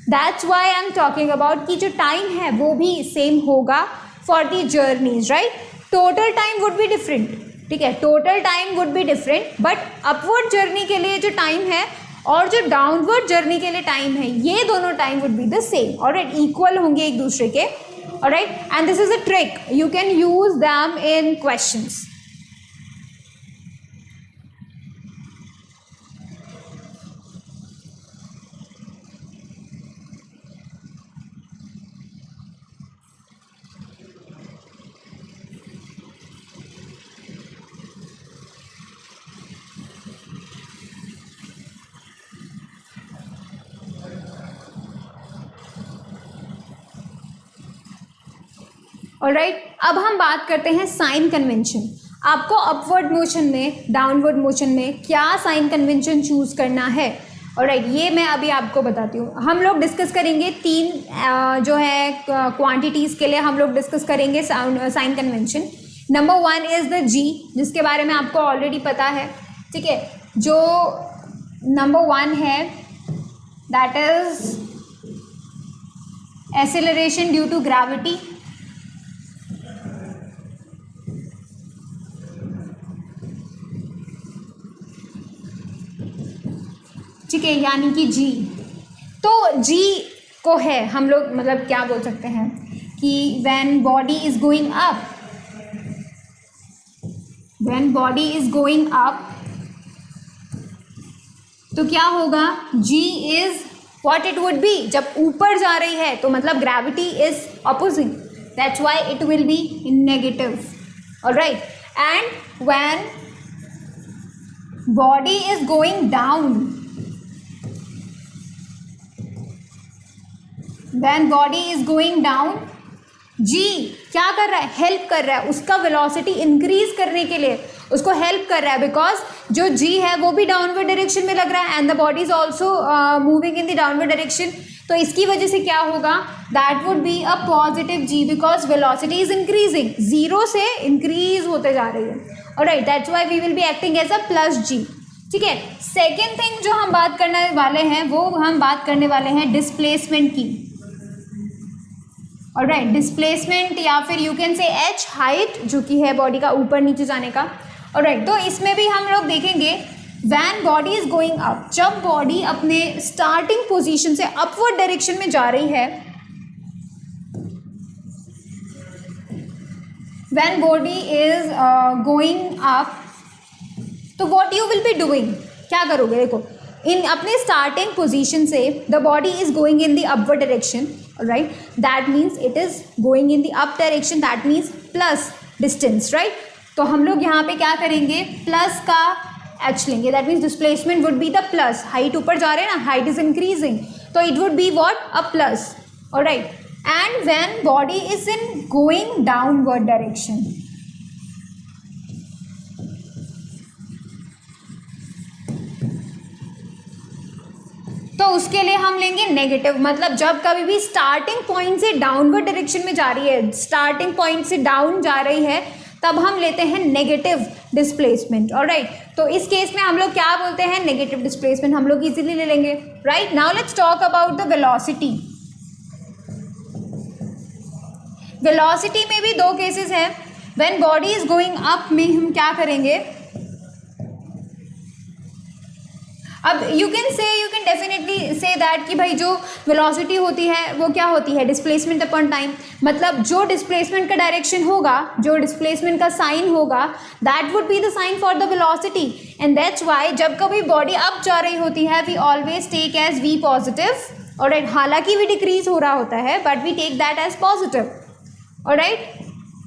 That's why I am talking about कि जो टाइम है वो भी सेम होगा for the journeys, right. Total time would be different, ठीक है, total time would be different, but upward journey के लिए जो टाइम है और जो डाउनवर्ड जर्नी के लिए टाइम है, ये दोनों time would be the same, alright, equal होंगे एक दूसरे के, alright, and this is a trick, you can use them in questions. Alright, अब हम बात करते हैं साइन कन्वेंशन। आपको अपवर्ड मोशन में, डाउनवर्ड मोशन में क्या साइन कन्वेंशन चूज करना है, ऑलराइट, ये मैं अभी आपको बताती हूँ। हम लोग डिस्कस करेंगे तीन जो है क्वांटिटीज़ के लिए हम लोग डिस्कस करेंगे sine convention. Number 1 is the G, जिसके बारे में आपको ऑलरेडी पता है, ठीक है। जो नंबर 1 है that is acceleration due to gravity, ठीक है, यानी कि जी। तो जी को है हम लोग मतलब क्या बोल सकते हैं कि when body is going up, when body is going up तो क्या होगा, G is what it would be, जब ऊपर जा रही है तो मतलब gravity is opposing, that's why it will be in negative, alright. And when body is going down, when body is going down, G क्या कर रहा है, हेल्प कर रहा है, उसका वेलोसिटी इंक्रीज करने के लिए उसको हेल्प कर रहा है, बिकॉज जो जी है वो भी डाउनवर्ड डायरेक्शन में लग रहा है and the body is also moving in the downward direction. तो इसकी वजह से क्या होगा, that would be a positive G, because velocity is increasing, zero से इंक्रीज होते जा रही है, alright, that's why we will be acting as a plus G, ठीक है। सेकेंड थिंग जो हम बात करने वाले हैं वो हम बात करने वाले हैं डिस्प्लेसमेंट की, ऑलराइट, डिस्प्लेसमेंट या फिर यू कैन से एच, हाइट, जो कि है बॉडी का ऊपर नीचे जाने का, ऑलराइट। तो इसमें भी हम लोग देखेंगे when body is going up, जब बॉडी अपने स्टार्टिंग पोजीशन से अपवर्ड डायरेक्शन में जा रही है, when body is going up, तो what you will be doing, क्या करोगे, देखो इन अपने स्टार्टिंग पोजीशन से the body is going in the upward direction, right, that means it is going in the up direction, that means plus distance, right. तो हम लोग यहाँ पे क्या करेंगे, प्लस का एच लेंगे, that means displacement would be the plus, height ऊपर जा रहे हैं ना, हाइट इज इंक्रीजिंग, तो it would be what, a plus, alright. And when body is in going downward direction, तो उसके लिए हम लेंगे नेगेटिव, मतलब जब कभी भी स्टार्टिंग पॉइंट से डाउनवर्ड डायरेक्शन में जा रही है, स्टार्टिंग पॉइंट से डाउन जा रही है, तब हम लेते हैं नेगेटिव डिस्प्लेसमेंट, ऑलराइट। तो इस केस में हम लोग क्या बोलते हैं, नेगेटिव डिस्प्लेसमेंट हम लोग इजीली ले लेंगे, right. Now let's talk about the velocity. Velocity में भी दो केसेस हैं। When body is going up में हम क्या करेंगे, अब you can definitely say that कि भाई जो वेलोसिटी होती है वो क्या होती है, डिस्प्लेसमेंट अपॉन टाइम। मतलब जो डिस्प्लेसमेंट का डायरेक्शन होगा, जो डिस्प्लेसमेंट का साइन होगा, that would be the sign for the velocity. And that's why जब कभी बॉडी अप जा रही होती है we always take as v positive. Alright, हालांकि भी डिक्रीज हो रहा होता है but we take that as positive. Alright,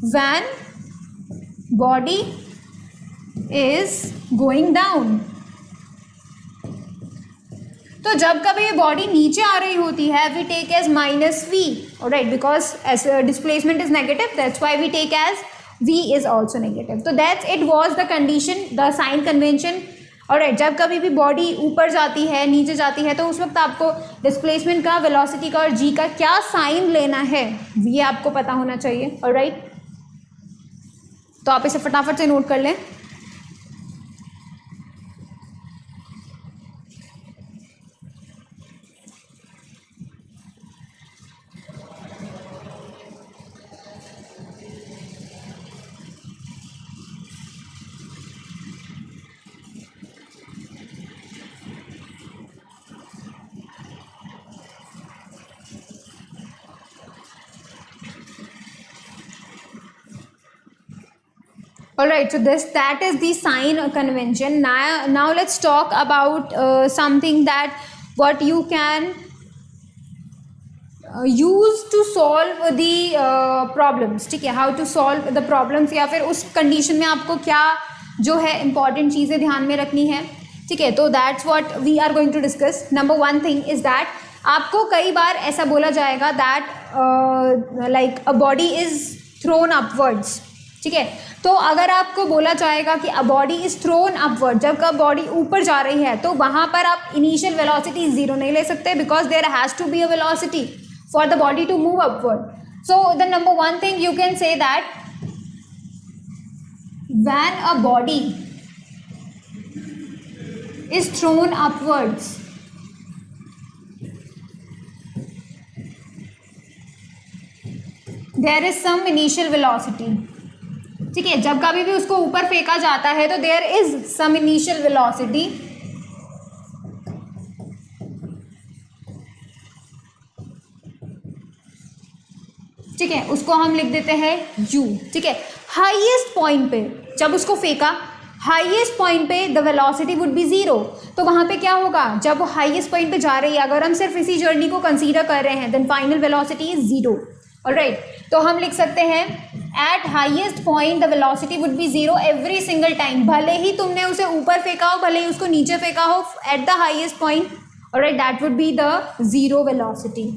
when body is going down, तो जब कभी बॉडी नीचे आ रही होती है we take as minus v. Alright, because as displacement is negative that's why we take as v is also negative. तो that's it was the condition, the sine convention. Alright, जब कभी भी बॉडी ऊपर जाती है नीचे जाती है तो उस वक्त आपको डिस्प्लेसमेंट का, वेलोसिटी का और g का क्या साइन लेना है ये आपको पता होना चाहिए। ऑलराइट, तो आप इसे फटाफट से नोट कर लें। Alright, so that is the sign convention. Now let's talk about something that what you can use to solve the problems. ठीक है, how to solve the problems, या फिर उस condition में आपको क्या जो है important चीज़ें ध्यान में रखनी है। ठीक है, तो that's what we are going to discuss. Number one thing is that आपको कई बार ऐसा बोला जाएगा that like a body is thrown upwards. ठीक है, तो अगर आपको बोला जाएगा कि अ बॉडी इज थ्रोन अपवर्ड, जब का बॉडी ऊपर जा रही है तो वहां पर आप इनिशियल वेलोसिटी जीरो नहीं ले सकते because there has to be a velocity for the body to move upward. So the number one thing you can say that when a body is thrown upwards, there is some initial velocity. ठीक है, जब कभी भी उसको ऊपर फेंका जाता है तो there is some initial velocity. ठीक है, उसको हम लिख देते हैं u। ठीक है, हाईएस्ट पॉइंट पे जब उसको फेंका, हाईएस्ट पॉइंट पे the velocity would be zero. तो वहां पे क्या होगा, जब वो हाईएस्ट पॉइंट पे जा रही है, अगर हम सिर्फ इसी जर्नी को कंसीडर कर रहे हैं then final velocity is zero. Alright, तो हम लिख सकते हैं at highest point the velocity would be zero every single time. भले ही तुमने उसे ऊपर फेंका हो, भले ही उसको नीचे फेंका हो, at the highest point, alright, that would be the zero velocity.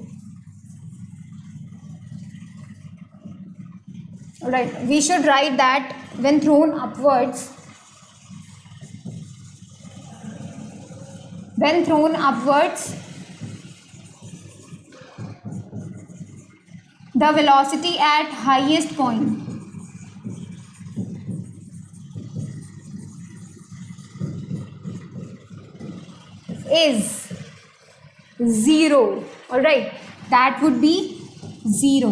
Alright, we should write that when thrown upwards, when thrown upwards the velocity at highest point is zero. All right, that would be zero.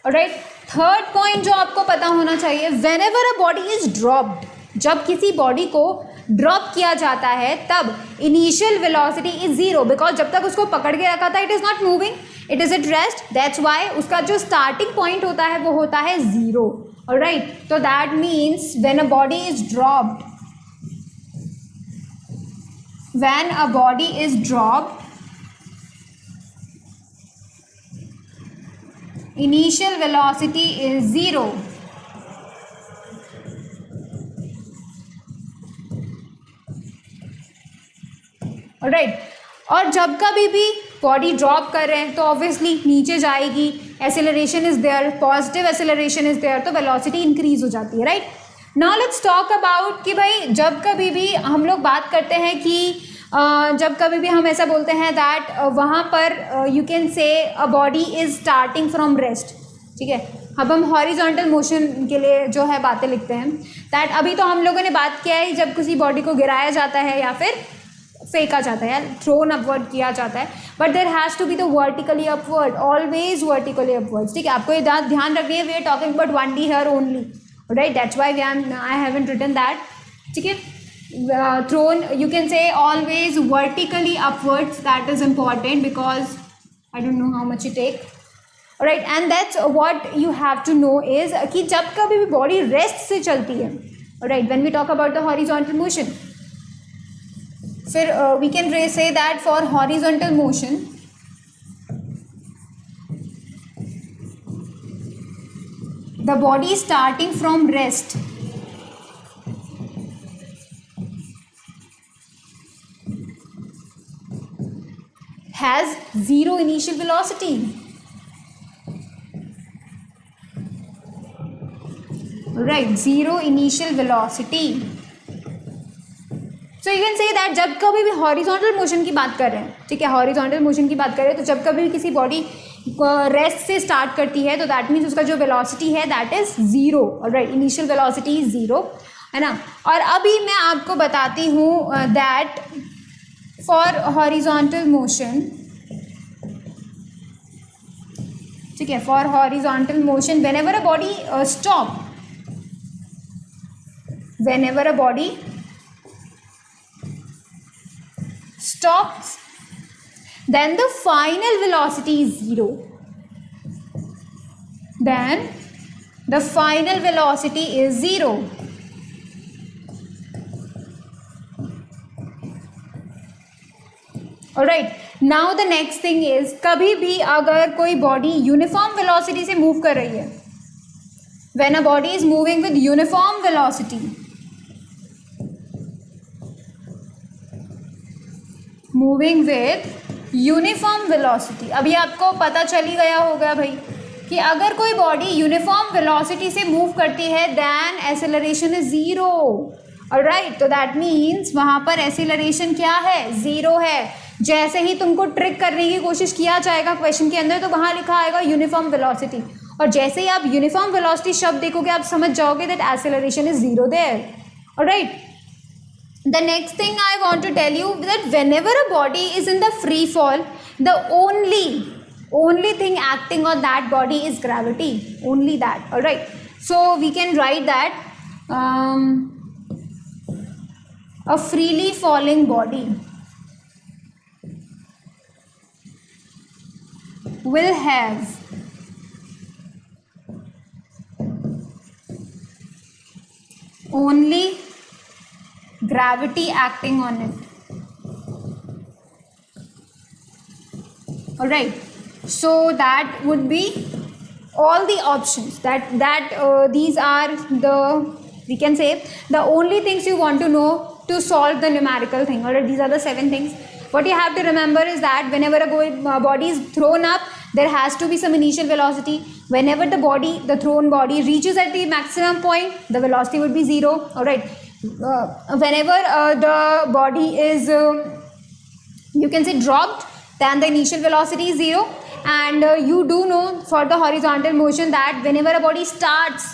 All right, third point जो आपको पता होना चाहिए, whenever a body is dropped, जब किसी body को drop किया जाता है तब initial velocity is zero because जब तक उसको पकड़ के रखा था it is not moving, it is at rest, that's why उसका जो स्टार्टिंग पॉइंट होता है वो होता है जीरो। ऑलराइट, तो that means when a body is dropped, when a body is dropped initial velocity is zero. Right, और जब कभी भी बॉडी ड्रॉप कर रहे हैं तो ऑब्वियसली नीचे जाएगी, acceleration is there, positive acceleration is there, तो वेलोसिटी इंक्रीज हो जाती है। Right, now let's talk about कि भाई जब कभी भी हम लोग बात करते हैं कि जब कभी भी हम ऐसा बोलते हैं दैट वहाँ पर यू कैन से अ body is starting from rest. ठीक है, अब हम हॉरिजॉन्टल मोशन के लिए जो है बातें लिखते हैं दैट अभी तो हम लोगों ने बात किया है जब किसी बॉडी को गिराया जाता है या फिर फेंका जाता है, थ्रोन अपवर्ड किया जाता है, but there has to be the vertically upward, always vertically upwards, ठीक है। आपको ये ध्यान रखनी है, we are talking about 1D here only, right, that's why I haven't written that, ठीक है। Thrown you can say always vertically upwards, that is important because I don't know how much you take, right, and that's what you have to know is कि जब कभी भी body rest से चलती है, right, when we talk about the horizontal motion, फिर we can say that for horizontal motion the body starting from rest has zero initial velocity, right, zero initial velocity. So you can say that जब कभी भी horizontal motion की बात कर रहे हैं, ठीक है, हॉरिजॉन्टल मोशन की बात कर रहे हैं, तो जब कभी भी किसी बॉडी रेस्ट से स्टार्ट करती है तो दैट मीन्स उसका जो वेलोसिटी है that is zero, right, initial velocity is zero, है ना। और अभी मैं आपको बताती हूँ दैट फॉर हॉरिजॉन्टल मोशन, ठीक है, for horizontal motion whenever a body stops, then the final velocity is zero, then the final velocity is zero. Alright, now the next thing is कभी भी अगर कोई बॉडी यूनिफॉर्म वेलोसिटी से move कर रही है, when a body is moving with uniform velocity, अभी आपको पता चल ही गया होगा भाई कि अगर कोई बॉडी यूनिफॉर्म वेलोसिटी से मूव करती है then acceleration is zero, alright, तो दैट मीन्स वहाँ पर एक्सेलरेशन क्या है, जीरो है। जैसे ही तुमको ट्रिक करने की कोशिश किया जाएगा क्वेश्चन के अंदर तो वहाँ लिखा आएगा यूनिफॉर्म वेलोसिटी, और जैसे ही आप यूनिफॉर्म वेलोसिटी शब्द देखोगे आप समझ जाओगे that acceleration is zero there, alright. The next thing I want to tell you that whenever a body is in the free fall, the only thing acting on that body is gravity, only that, all right. So we can write that a freely falling body will have only gravity acting on it, all right. So that would be all the options that these are the, we can say, the only things you want to know to solve the numerical thing, all right. These are the 7 things. What you have to remember is that whenever a body is thrown up, there has to be some initial velocity. Whenever the thrown body reaches at the maximum point, the velocity would be zero, all right. Whenever the body is you can say dropped, then the initial velocity is zero. And you do know for the horizontal motion that whenever a body starts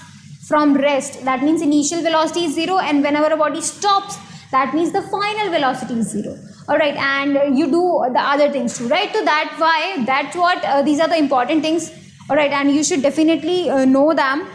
from rest, that means initial velocity is zero, and whenever a body stops, that means the final velocity is zero, all right. And you do the other things too, right? So that's what these are the important things, all right, and you should definitely know them.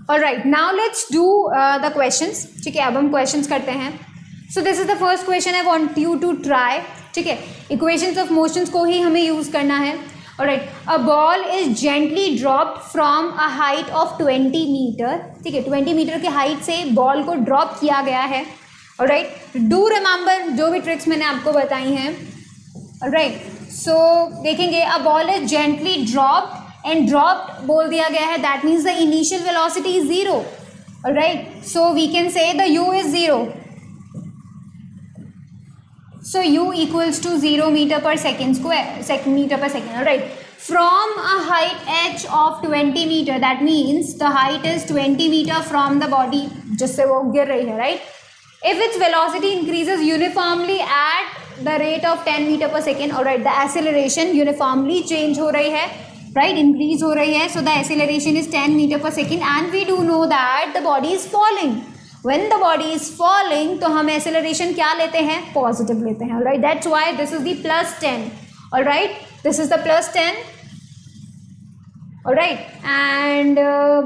All right, now let's do the questions, ठीक है। अब हम questions करते हैं। So this is the first question I want you to try, ठीक है। Equations of motions को ही हमें use करना है, all right. A ball is gently dropped from a height of 20 meter, ठीक है, 20 मीटर की हाइट से बॉल को ड्रॉप किया गया है, all right. Do remember जो भी ट्रिक्स मैंने आपको बताई हैं, all right. So देखेंगे a ball is gently dropped and dropped बोल दिया गया है, that means the initial velocity is zero, all right. So we can say the u is zero. So u equals to 0 meter per second square, meter per second, all right. From a height h of 20 meter, that means the height is 20 meter from the body जिससे वो गिर रही है, right? If its velocity increases uniformly at the rate of 10 meter per second, all right, the acceleration uniformly change हो रही है, right? Increase हो रही है, so the acceleration is 10 meter per second, and we do know that the body is falling. When the body is falling, तो हम acceleration क्या लेते हैं? Positive लेते हैं, all right? That's why this is the plus 10, all right? This is the plus 10, all right? And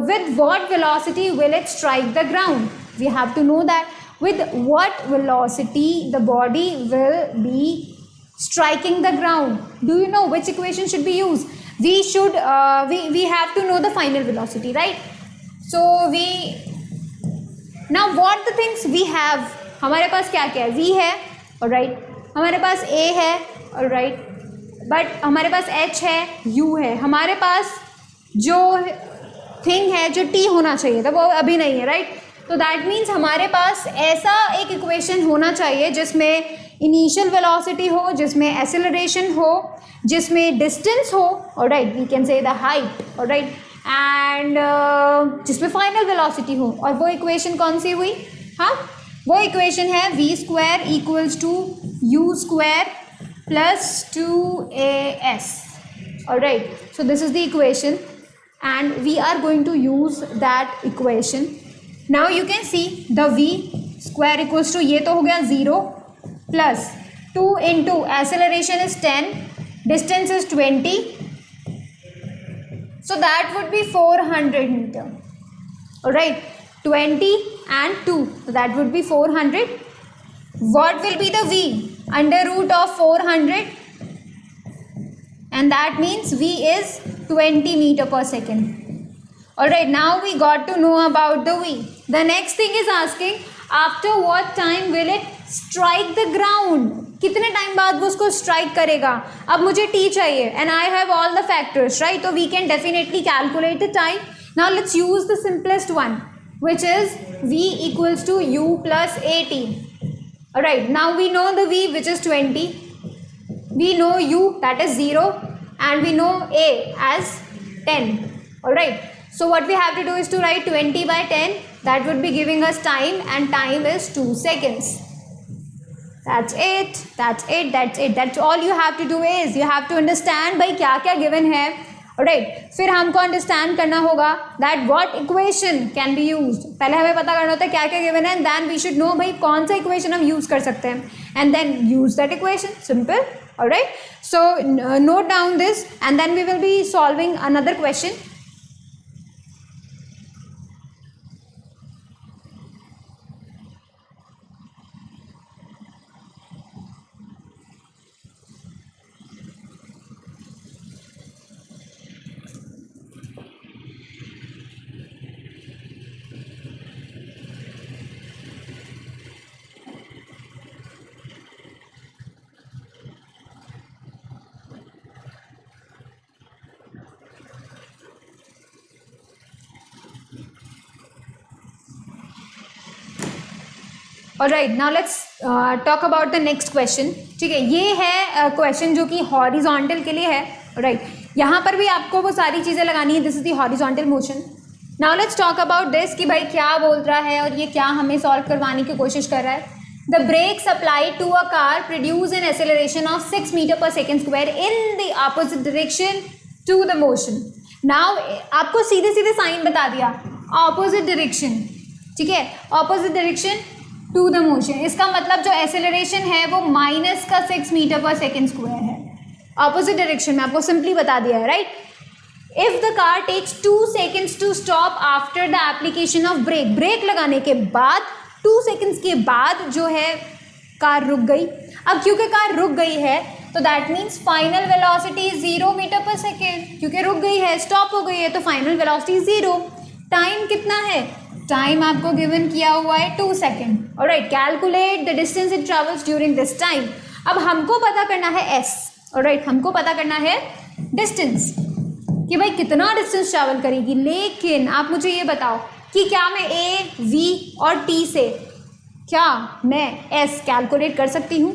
with what velocity will it strike the ground? We have to know that. With what velocity the body will be striking the ground? Do you know which equation should be used? We should we have to know the final velocity, right? So we now what the things we have, हमारे पास क्या क्या है? V है, all right? हमारे पास A है, all right? But हमारे पास H है, U है, हमारे पास जो थिंग है जो T होना चाहिए था वो अभी नहीं है, राइट? तो दैट मीन्स हमारे पास ऐसा एक इक्वेशन होना चाहिए जिसमें इनिशियल वेलोसिटी हो, जिसमें एक्सेलरेशन हो, जिसमें डिस्टेंस हो, alright, we can say the height, alright, and जिसमें फाइनल वेलोसिटी हो. और वो इक्वेशन कौन सी हुई? हाँ, वो इक्वेशन है v square equals to u square plus 2as. Alright, so this is the equation and we are going to use that equation. Now you can see the v square equals to, ये तो हो गया 0 plus 2 into acceleration is 10, distance is 20, so that would be 400 meter. All right, 20 and 2, so that would be 400. What will be the v? Under root of 400, and that means v is 20 meter per second. Alright, now we got to know about the v. The next thing is asking after what time will it strike the ground? कितने time बाद वो उसको strike करेगा? अब मुझे t चाहिए and I have all the factors, right? So we can definitely calculate the time. Now let's use the simplest one, which is v equals to u plus at. Alright, now we know the v, which is 20. We know u, that is 0, and we know a as 10. Alright, so what we have to do is to write 20 by 10. That would be giving us time, and time is 2 seconds. That's it. That's it. That's it. That's all you have to do is you have to understand भाई क्या क्या given है. Alright, फिर हमको understand करना होगा that what equation can be used. पहले हमें पता करना होता है क्या क्या given है, and then we should know भाई कौन सा equation हम use कर सकते हैं, and then use that equation. Simple. Alright, so note down this, and then we will be solving another question. Alright, now let's talk about the next question. ठीक है, ये है क्वेश्चन जो कि हॉरिजॉन्टल के लिए है. राइट, यहाँ पर भी आपको वो सारी चीज़ें लगानी है. This is the horizontal motion. Now let's talk about this कि भाई क्या बोल रहा है और ये क्या हमें सॉल्व करवाने की कोशिश कर रहा है. The brakes applied to a car produce an acceleration of 6 metre per second square in the opposite direction to the motion. Now आपको सीधे सीधे साइन बता दिया, ऑपोजिट डायरेक्शन. ठीक है, opposite direction to the motion. इसका मतलब जो एक्सेलरेशन है वो माइनस का 6 मीटर पर सेकेंड स्क्वायर है. ऑपोजिट डायरेक्शन में आपको सिंपली बता दिया है. Right, if the car takes 2 seconds to stop after the application of brake. Brake लगाने के बाद 2 seconds के बाद जो है कार रुक गई. अब क्योंकि कार रुक गई है तो that means final velocity 0 meter per second. क्योंकि रुक गई है, स्टॉप हो गई है, तो फाइनल वेलोसिटी 0. टाइम कितना है? टाइम आपको गिवन किया हुआ है 2 seconds. Alright, calculate the distance it travels during this time. अब हमको पता करना है s. ऑलराइट, हमको पता करना है डिस्टेंस कि भाई कितना डिस्टेंस ट्रैवल करेगी. लेकिन आप मुझे ये बताओ कि क्या मैं a, v और t से क्या मैं s कैलकुलेट कर सकती हूँ?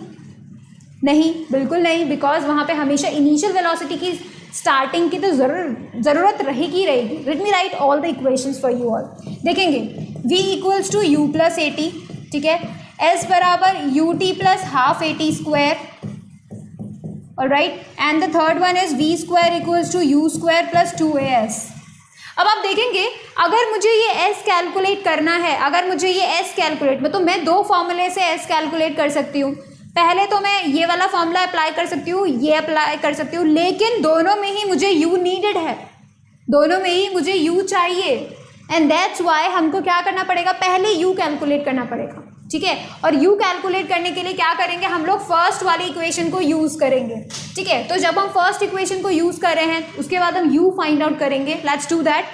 नहीं, बिल्कुल नहीं, बिकॉज वहाँ पे हमेशा इनिशियल वेलोसिटी की स्टार्टिंग की तो ज़रूरत रहेगी। Let me write all the equations for you all. देखेंगे v equals to u plus a t, ठीक है, s बराबर u t plus half A T square, alright, and the third one is v square equals to you square plus 2as। अब आप देखेंगे अगर मुझे ये s कैलकुलेट करना है, अगर मुझे ये s कैलकुलेट में, तो मैं दो फॉर्मूले से s कैलकुलेट कर सकती हूँ। पहले तो मैं ये वाला फॉर्मूला अप्लाई कर सकती हूँ, ये अप्लाई कर सकती हूँ, लेकिन दोनों में ही मुझे u नीडेड है, दोनों में ही मुझे u चाहिए, एंड दैट्स वाई हमको क्या करना पड़ेगा, पहले u कैलकुलेट करना पड़ेगा, ठीक है। और u कैलकुलेट करने के लिए क्या करेंगे, हम लोग फर्स्ट वाली इक्वेशन को यूज़ करेंगे, ठीक है। तो जब हम फर्स्ट इक्वेशन को यूज़ कर रहे हैं उसके बाद हम u फाइंड आउट करेंगे। Let's do that.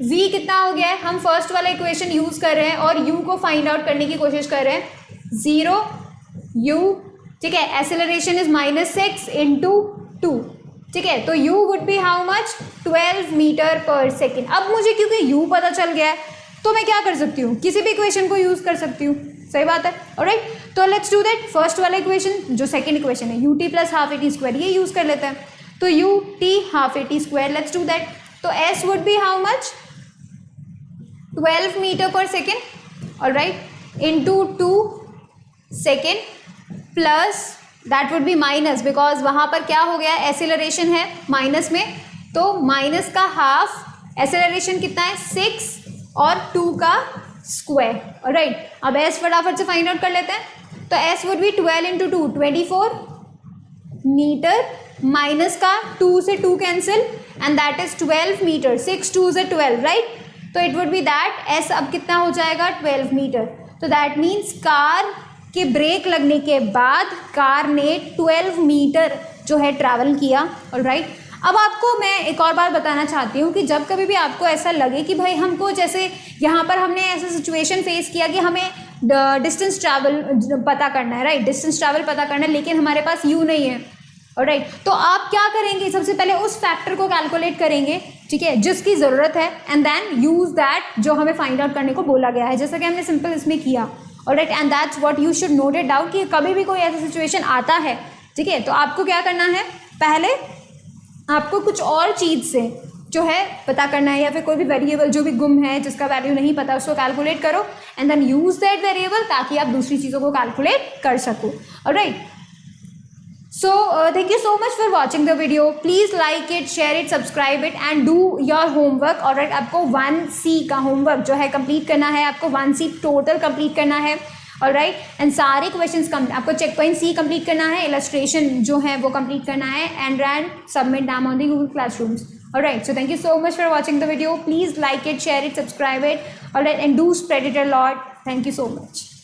v कितना हो गया है, हम फर्स्ट वाला इक्वेशन यूज़ कर रहे हैं और u को फाइंड आउट करने की कोशिश कर रहे हैं, 0 u, ठीक है, एक्सेलरेशन इज -6 इंटू 2, ठीक है, तो u would be how much, 12 metre per second. अब मुझे क्योंकि u पता चल गया है तो मैं क्या कर सकती हूँ, किसी भी इक्वेशन को यूज़ कर सकती हूँ, सही बात है, ऑलराइट। तो लेट्स डू दैट। फर्स्ट वाला इक्वेशन जो सेकेंड इक्वेशन है, u t plus half A T square, ये यूज़ कर लेते हैं, तो u t half A T square, let's do that. तो s would be how much, 12 metre per second, alright, into 2 second plus that would be minus, because वहाँ पर क्या हो गया, एसेलरेशन है माइनस में, तो माइनस का हाफ, एसेलरेशन कितना है 6 और 2 का स्क्वायर, ऑलराइट। अब s फटाफट से फाइंड आउट कर लेते हैं, तो s would be 12 into 2 24 meter, minus का 2 से 2 cancel, and that is 12 meter, 6 2 से 12, राइट। तो it would be that s अब कितना हो जाएगा, 12 मीटर। तो दैट मीन्स कार के ब्रेक लगने के बाद कार ने 12 मीटर जो है ट्रैवल किया, ऑलराइट। अब आपको मैं एक और बात बताना चाहती हूँ कि जब कभी भी आपको ऐसा लगे कि भाई हमको, जैसे यहाँ पर हमने ऐसा सिचुएशन फेस किया कि हमें डिस्टेंस ट्रैवल पता करना है, राइट, डिस्टेंस ट्रैवल पता करना है, लेकिन हमारे पास u नहीं है, ऑलराइट, तो आप क्या करेंगे, सबसे पहले उस फैक्टर को कैलकुलेट करेंगे, ठीक है, जिसकी ज़रूरत है, एंड देन यूज़ दैट जो हमें फाइंड आउट करने को बोला गया है, जैसा कि हमने सिंपल इसमें किया, alright. And that's what you should note it down कि कभी भी कोई ऐसा सिचुएशन आता है, ठीक है, तो आपको क्या करना है, पहले आपको कुछ और चीज़ से जो है पता करना है, या फिर कोई भी वेरिएबल जो भी गुम है, जिसका वैल्यू नहीं पता, उसको कैलकुलेट करो, and then use that variable ताकि आप दूसरी चीज़ों को कैलकुलेट कर सको, alright. So thank you so much for watching the video. Please like it, share it, subscribe it and do your homework. Alright, आपको 1C का homework जो है complete करना है, आपको 1C total complete करना है, alright, and सारे questions आपको check point C complete करना है, illustration जो है वो complete करना है, and submit them on the Google Classrooms. Alright, so thank you so much for watching the video. Please like it, share it, subscribe it, alright, and do spread it a lot. Thank you so much.